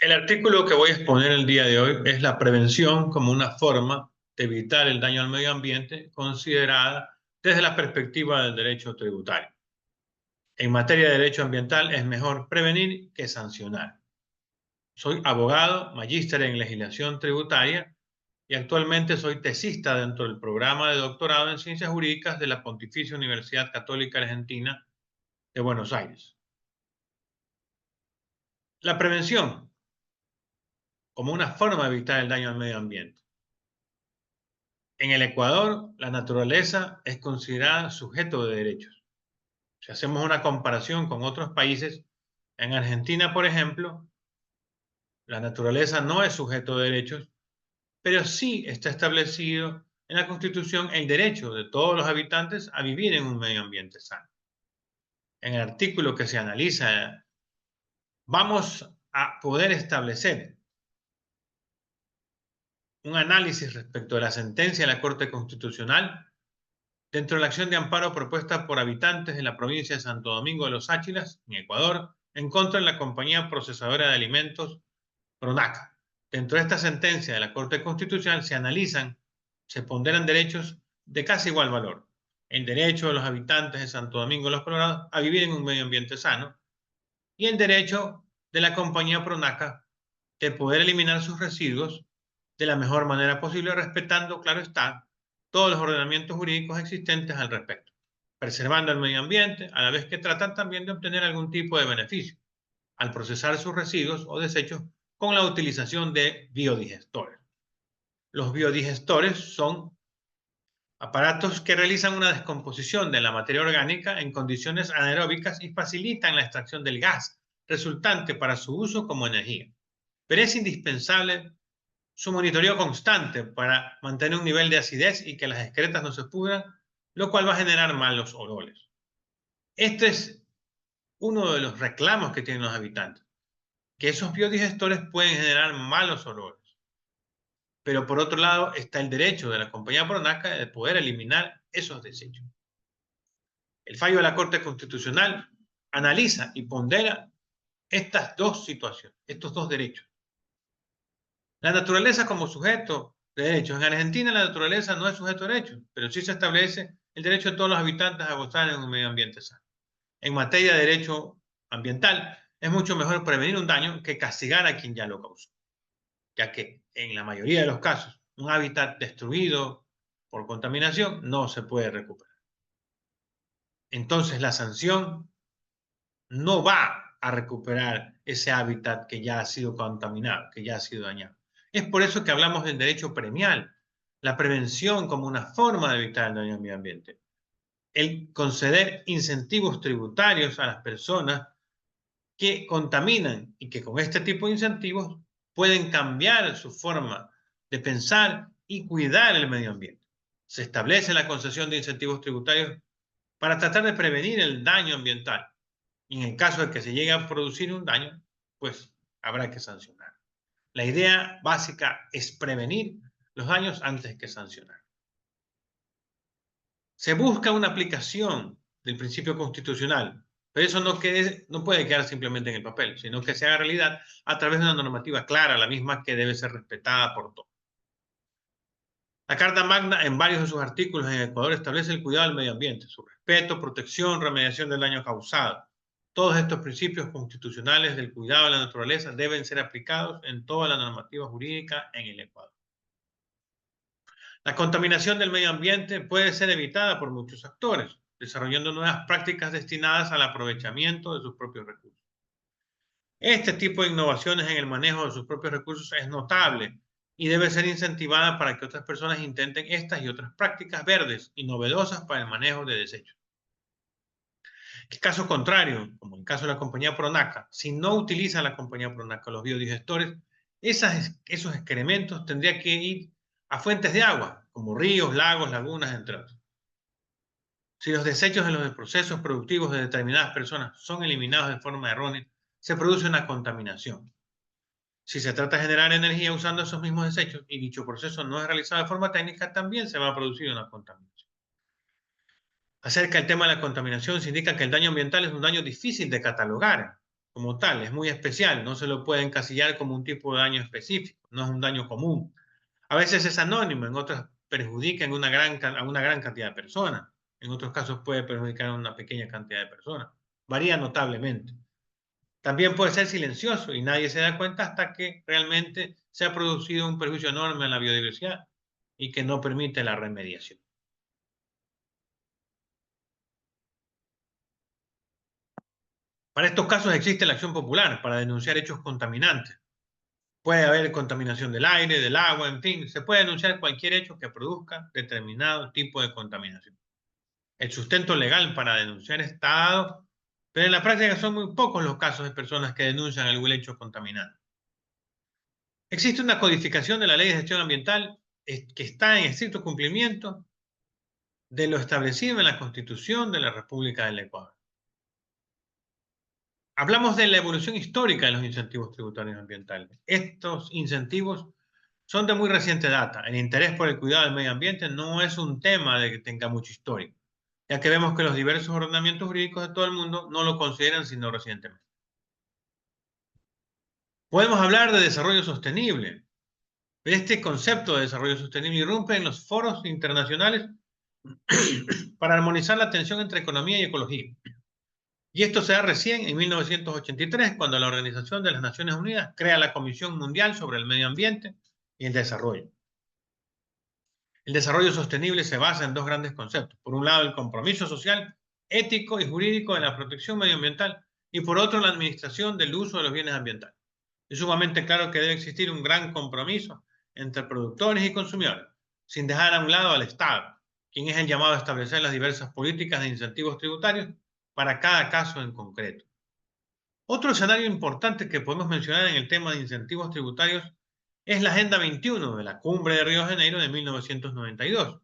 El artículo que voy a exponer el día de hoy es la prevención como una forma de evitar el daño al medio ambiente considerada desde la perspectiva del derecho tributario. En materia de derecho ambiental es mejor prevenir que sancionar. Soy abogado, magíster en legislación tributaria y actualmente soy tesista dentro del programa de doctorado en ciencias jurídicas de la Pontificia Universidad Católica Argentina de Buenos Aires. La prevención como una forma de evitar el daño al medio ambiente. En el Ecuador, la naturaleza es considerada sujeto de derechos. Si hacemos una comparación con otros países, en Argentina, por ejemplo, la naturaleza no es sujeto de derechos, pero sí está establecido en la Constitución el derecho de todos los habitantes a vivir en un medio ambiente sano. En el artículo que se analiza, vamos a poder establecer un análisis respecto de la sentencia de la Corte Constitucional dentro de la acción de amparo propuesta por habitantes de la provincia de Santo Domingo de los Áchilas, en Ecuador, en contra de la compañía procesadora de alimentos Pronaca. Dentro de esta sentencia de la Corte Constitucional se analizan, se ponderan derechos de casi igual valor. El derecho de los habitantes de Santo Domingo de los Colorados a vivir en un medio ambiente sano y el derecho de la compañía Pronaca de poder eliminar sus residuos de la mejor manera posible, respetando, claro está, todos los ordenamientos jurídicos existentes al respecto, preservando el medio ambiente, a la vez que tratan también de obtener algún tipo de beneficio al procesar sus residuos o desechos con la utilización de biodigestores. Los biodigestores son aparatos que realizan una descomposición de la materia orgánica en condiciones anaeróbicas y facilitan la extracción del gas resultante para su uso como energía. Pero es indispensable su monitoreo constante para mantener un nivel de acidez y que las excretas no se pudran, lo cual va a generar malos olores. Este es uno de los reclamos que tienen los habitantes, que esos biodigestores pueden generar malos olores. Pero por otro lado está el derecho de la compañía Pronaca de poder eliminar esos desechos. El fallo de la Corte Constitucional analiza y pondera estas dos situaciones, estos dos derechos. La naturaleza como sujeto de derechos. En Argentina la naturaleza no es sujeto de derechos, pero sí se establece el derecho de todos los habitantes a gozar en un medio ambiente sano. En materia de derecho ambiental, es mucho mejor prevenir un daño que castigar a quien ya lo causó, ya que en la mayoría de los casos, un hábitat destruido por contaminación no se puede recuperar. Entonces la sanción no va a recuperar ese hábitat que ya ha sido contaminado, que ya ha sido dañado. Es por eso que hablamos del derecho premial, la prevención como una forma de evitar el daño al medio ambiente. El conceder incentivos tributarios a las personas que contaminan y que con este tipo de incentivos pueden cambiar su forma de pensar y cuidar el medio ambiente. Se establece la concesión de incentivos tributarios para tratar de prevenir el daño ambiental. Y en el caso de que se llegue a producir un daño, pues habrá que sancionar. La idea básica es prevenir los daños antes que sancionar. Se busca una aplicación del principio constitucional, pero eso no puede quedar simplemente en el papel, sino que se haga realidad a través de una normativa clara, la misma que debe ser respetada por todos. La Carta Magna, en varios de sus artículos en Ecuador, establece el cuidado del medio ambiente, su respeto, protección, remediación del daño causado. Todos estos principios constitucionales del cuidado de la naturaleza deben ser aplicados en toda la normativa jurídica en el Ecuador. La contaminación del medio ambiente puede ser evitada por muchos actores, desarrollando nuevas prácticas destinadas al aprovechamiento de sus propios recursos. Este tipo de innovaciones en el manejo de sus propios recursos es notable y debe ser incentivada para que otras personas intenten estas y otras prácticas verdes y novedosas para el manejo de desechos. En caso contrario, como en el caso de la compañía Pronaca, si no utiliza la compañía Pronaca los biodigestores, esos excrementos tendrían que ir a fuentes de agua, como ríos, lagos, lagunas, entre otros. Si los desechos de los procesos productivos de determinadas personas son eliminados de forma errónea, se produce una contaminación. Si se trata de generar energía usando esos mismos desechos y dicho proceso no es realizado de forma técnica, también se va a producir una contaminación. Acerca del tema de la contaminación, se indica que el daño ambiental es un daño difícil de catalogar, como tal, es muy especial, no se lo puede encasillar como un tipo de daño específico, no es un daño común. A veces es anónimo, en otros perjudica a una gran cantidad de personas, en otros casos puede perjudicar a una pequeña cantidad de personas. Varía notablemente. También puede ser silencioso y nadie se da cuenta hasta que realmente se ha producido un perjuicio enorme a la biodiversidad y que no permite la remediación. Para estos casos existe la acción popular para denunciar hechos contaminantes. Puede haber contaminación del aire, del agua, en fin, se puede denunciar cualquier hecho que produzca determinado tipo de contaminación. El sustento legal para denunciar está dado, pero en la práctica son muy pocos los casos de personas que denuncian algún hecho contaminante. Existe una codificación de la Ley de Gestión Ambiental que está en estricto cumplimiento de lo establecido en la Constitución de la República del Ecuador. Hablamos de la evolución histórica de los incentivos tributarios ambientales. Estos incentivos son de muy reciente data. El interés por el cuidado del medio ambiente no es un tema de que tenga mucha historia, ya que vemos que los diversos ordenamientos jurídicos de todo el mundo no lo consideran sino recientemente. Podemos hablar de desarrollo sostenible. Este concepto de desarrollo sostenible irrumpe en los foros internacionales para armonizar la tensión entre economía y ecología. Y esto se da recién en 1983, cuando la Organización de las Naciones Unidas crea la Comisión Mundial sobre el Medio Ambiente y el Desarrollo. El desarrollo sostenible se basa en dos grandes conceptos. Por un lado, el compromiso social, ético y jurídico de la protección medioambiental, y por otro, la administración del uso de los bienes ambientales. Es sumamente claro que debe existir un gran compromiso entre productores y consumidores, sin dejar a un lado al Estado, quien es el llamado a establecer las diversas políticas de incentivos tributarios para cada caso en concreto. Otro escenario importante que podemos mencionar en el tema de incentivos tributarios es la Agenda 21 de la Cumbre de Río de Janeiro de 1992.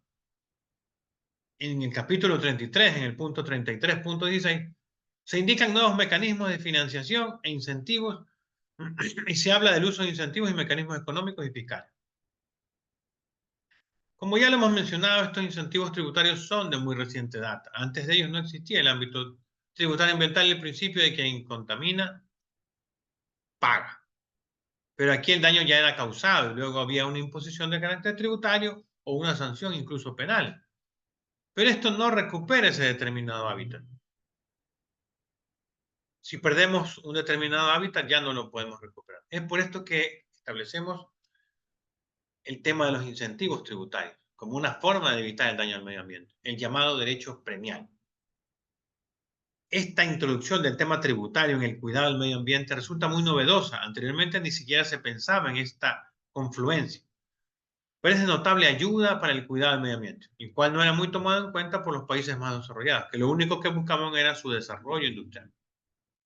En el capítulo 33, en el punto 33.16, se indican nuevos mecanismos de financiación e incentivos y se habla del uso de incentivos y mecanismos económicos y fiscales. Como ya lo hemos mencionado, estos incentivos tributarios son de muy reciente data. Antes de ellos no existía el ámbito tributario ambiental y el principio de que quien contamina paga. Pero aquí el daño ya era causado y luego había una imposición de carácter tributario o una sanción incluso penal. Pero esto no recupera ese determinado hábitat. Si perdemos un determinado hábitat ya no lo podemos recuperar. Es por esto que establecemos el tema de los incentivos tributarios como una forma de evitar el daño al medio ambiente, el llamado derecho premial. Esta introducción del tema tributario en el cuidado del medio ambiente resulta muy novedosa. Anteriormente ni siquiera se pensaba en esta confluencia. Pero es de notable ayuda para el cuidado del medio ambiente, el cual no era muy tomado en cuenta por los países más desarrollados, que lo único que buscaban era su desarrollo industrial.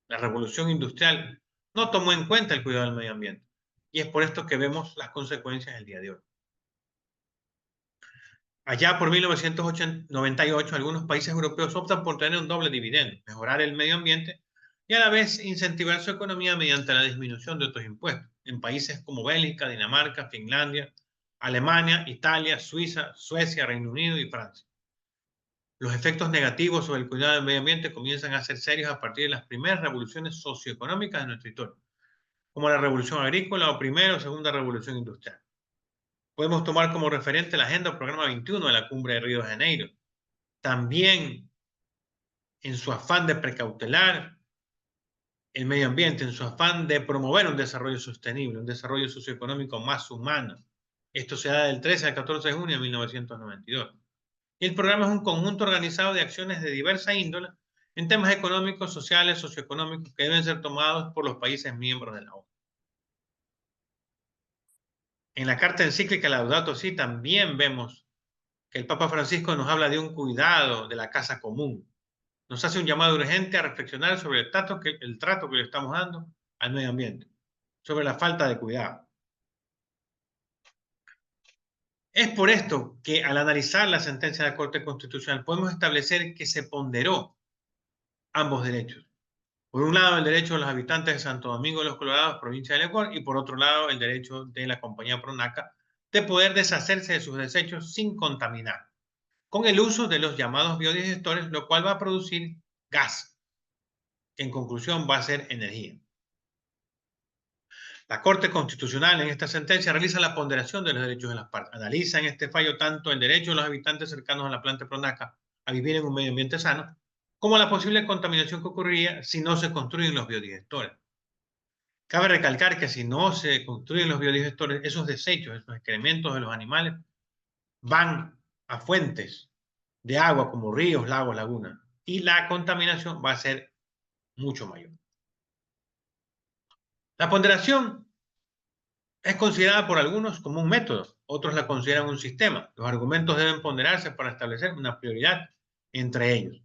La revolución industrial no tomó en cuenta el cuidado del medio ambiente, y es por esto que vemos las consecuencias el día de hoy. Allá por 1998, algunos países europeos optan por tener un doble dividendo, mejorar el medio ambiente y a la vez incentivar su economía mediante la disminución de otros impuestos. En países como Bélgica, Dinamarca, Finlandia, Alemania, Italia, Suiza, Suecia, Reino Unido y Francia. Los efectos negativos sobre el cuidado del medio ambiente comienzan a ser serios a partir de las primeras revoluciones socioeconómicas de nuestra historia, como la revolución agrícola o primera o segunda revolución industrial. Podemos tomar como referente la agenda o programa 21 de la Cumbre de Río de Janeiro. También, en su afán de precautelar el medio ambiente, en su afán de promover un desarrollo sostenible, un desarrollo socioeconómico más humano. Esto se da del 13 al 14 de junio de 1992. Y el programa es un conjunto organizado de acciones de diversa índole en temas económicos, sociales, socioeconómicos que deben ser tomados por los países miembros de la ONU. En la carta encíclica Laudato Si también vemos que el Papa Francisco nos habla de un cuidado de la casa común. Nos hace un llamado urgente a reflexionar sobre el trato que le estamos dando al medio ambiente, sobre la falta de cuidado. Es por esto que al analizar la sentencia de la Corte Constitucional podemos establecer que se ponderó ambos derechos. Por un lado, el derecho de los habitantes de Santo Domingo de los Colorados, provincia del Ecuador, y por otro lado, el derecho de la compañía Pronaca de poder deshacerse de sus desechos sin contaminar, con el uso de los llamados biodigestores, lo cual va a producir gas. que en conclusión va a ser energía. La Corte Constitucional en esta sentencia realiza la ponderación de los derechos de las partes. Analiza en este fallo tanto el derecho de los habitantes cercanos a la planta de Pronaca a vivir en un medio ambiente sano, como la posible contaminación que ocurriría si no se construyen los biodigestores. Cabe recalcar que si no se construyen los biodigestores, esos desechos, esos excrementos de los animales, van a fuentes de agua como ríos, lagos, lagunas, y la contaminación va a ser mucho mayor. La ponderación es considerada por algunos como un método, otros la consideran un sistema. Los argumentos deben ponderarse para establecer una prioridad entre ellos.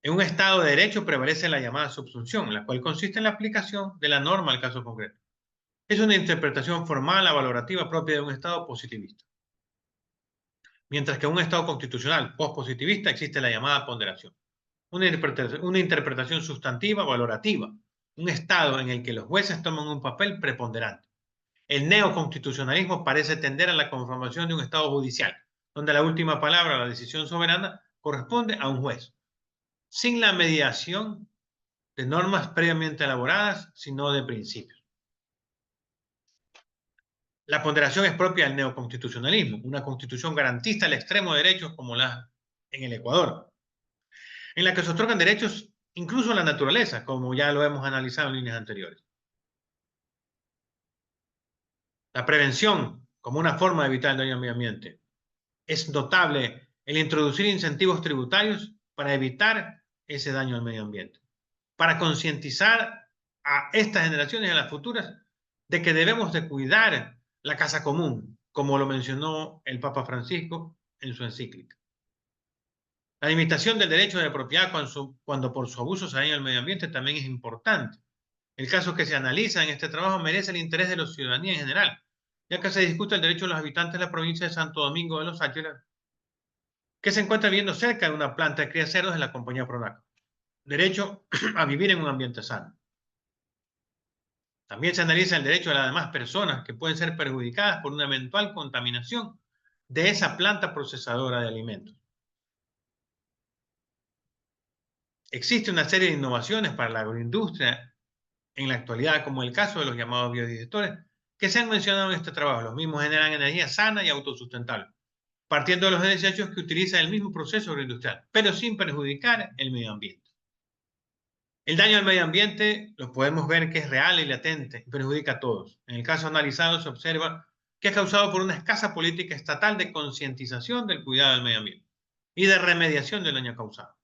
En un Estado de Derecho prevalece la llamada subsunción, la cual consiste en la aplicación de la norma al caso concreto. Es una interpretación formal a valorativa propia de un Estado positivista. Mientras que en un Estado constitucional pospositivista existe la llamada ponderación. Una interpretación sustantiva valorativa. Un Estado en el que los jueces toman un papel preponderante. El neoconstitucionalismo parece tender a la conformación de un Estado judicial, donde la última palabra, la decisión soberana, corresponde a un juez, sin la mediación de normas previamente elaboradas, sino de principios. La ponderación es propia del neoconstitucionalismo, una constitución garantista al extremo de derechos como la en el Ecuador, en la que se otorgan derechos incluso a la naturaleza, como ya lo hemos analizado en líneas anteriores. La prevención como una forma de evitar el daño al medio ambiente. Es notable el introducir incentivos tributarios para evitar ese daño al medio ambiente, para concientizar a estas generaciones y a las futuras de que debemos de cuidar la casa común, como lo mencionó el Papa Francisco en su encíclica. La limitación del derecho de propiedad cuando por su abuso se daña el medio ambiente también es importante. El caso que se analiza en este trabajo merece el interés de la ciudadanía en general, ya que se discute el derecho de los habitantes de la provincia de Santo Domingo de los Áchilas, que se encuentra viviendo cerca de una planta de cría cerdos de la compañía Pronaca. Derecho a vivir en un ambiente sano. También se analiza el derecho de las demás personas que pueden ser perjudicadas por una eventual contaminación de esa planta procesadora de alimentos. Existe una serie de innovaciones para la agroindustria en la actualidad, como el caso de los llamados biodigestores, que se han mencionado en este trabajo. Los mismos generan energía sana y autosustentable, partiendo de los desechos que utilizan el mismo proceso agroindustrial, pero sin perjudicar el medio ambiente. El daño al medio ambiente lo podemos ver que es real y latente y perjudica a todos. En el caso analizado se observa que es causado por una escasa política estatal de concientización del cuidado del medio ambiente y de remediación del daño causado.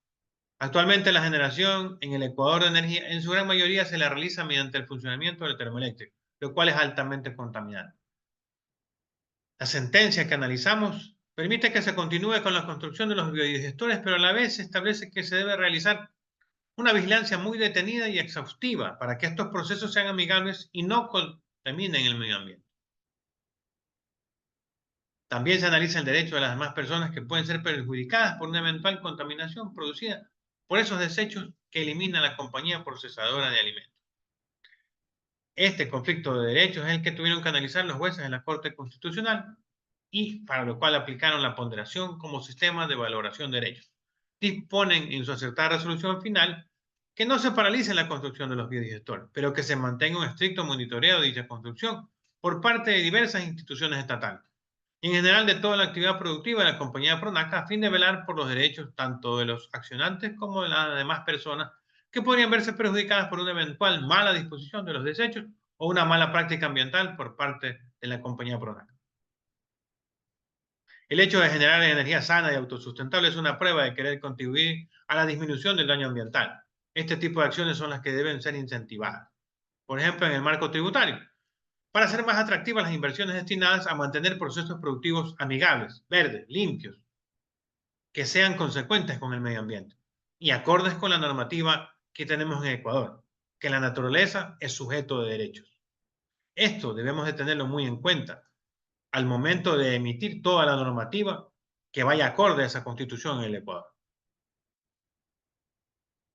Actualmente la generación en el Ecuador de energía en su gran mayoría se la realiza mediante el funcionamiento del termoeléctrico, lo cual es altamente contaminante. La sentencia que analizamos permite que se continúe con la construcción de los biodigestores, pero a la vez establece que se debe realizar una vigilancia muy detenida y exhaustiva para que estos procesos sean amigables y no contaminen el medio ambiente. También se analiza el derecho de las demás personas que pueden ser perjudicadas por una eventual contaminación producida por esos desechos que elimina la compañía procesadora de alimentos. Este conflicto de derechos es el que tuvieron que analizar los jueces en la Corte Constitucional y para lo cual aplicaron la ponderación como sistema de valoración de derechos. Disponen en su acertada resolución final que no se paralice la construcción de los biodigestores, pero que se mantenga un estricto monitoreo de dicha construcción por parte de diversas instituciones estatales y en general de toda la actividad productiva de la compañía Pronaca a fin de velar por los derechos tanto de los accionantes como de las demás personas que podrían verse perjudicadas por una eventual mala disposición de los desechos o una mala práctica ambiental por parte de la compañía Pronaca. El hecho de generar energía sana y autosustentable es una prueba de querer contribuir a la disminución del daño ambiental. Este tipo de acciones son las que deben ser incentivadas. Por ejemplo, en el marco tributario, para hacer más atractivas las inversiones destinadas a mantener procesos productivos amigables, verdes, limpios, que sean consecuentes con el medio ambiente y acordes con la normativa que tenemos en Ecuador, que la naturaleza es sujeto de derechos. Esto debemos de tenerlo muy en cuenta al momento de emitir toda la normativa que vaya acorde a esa constitución en el Ecuador.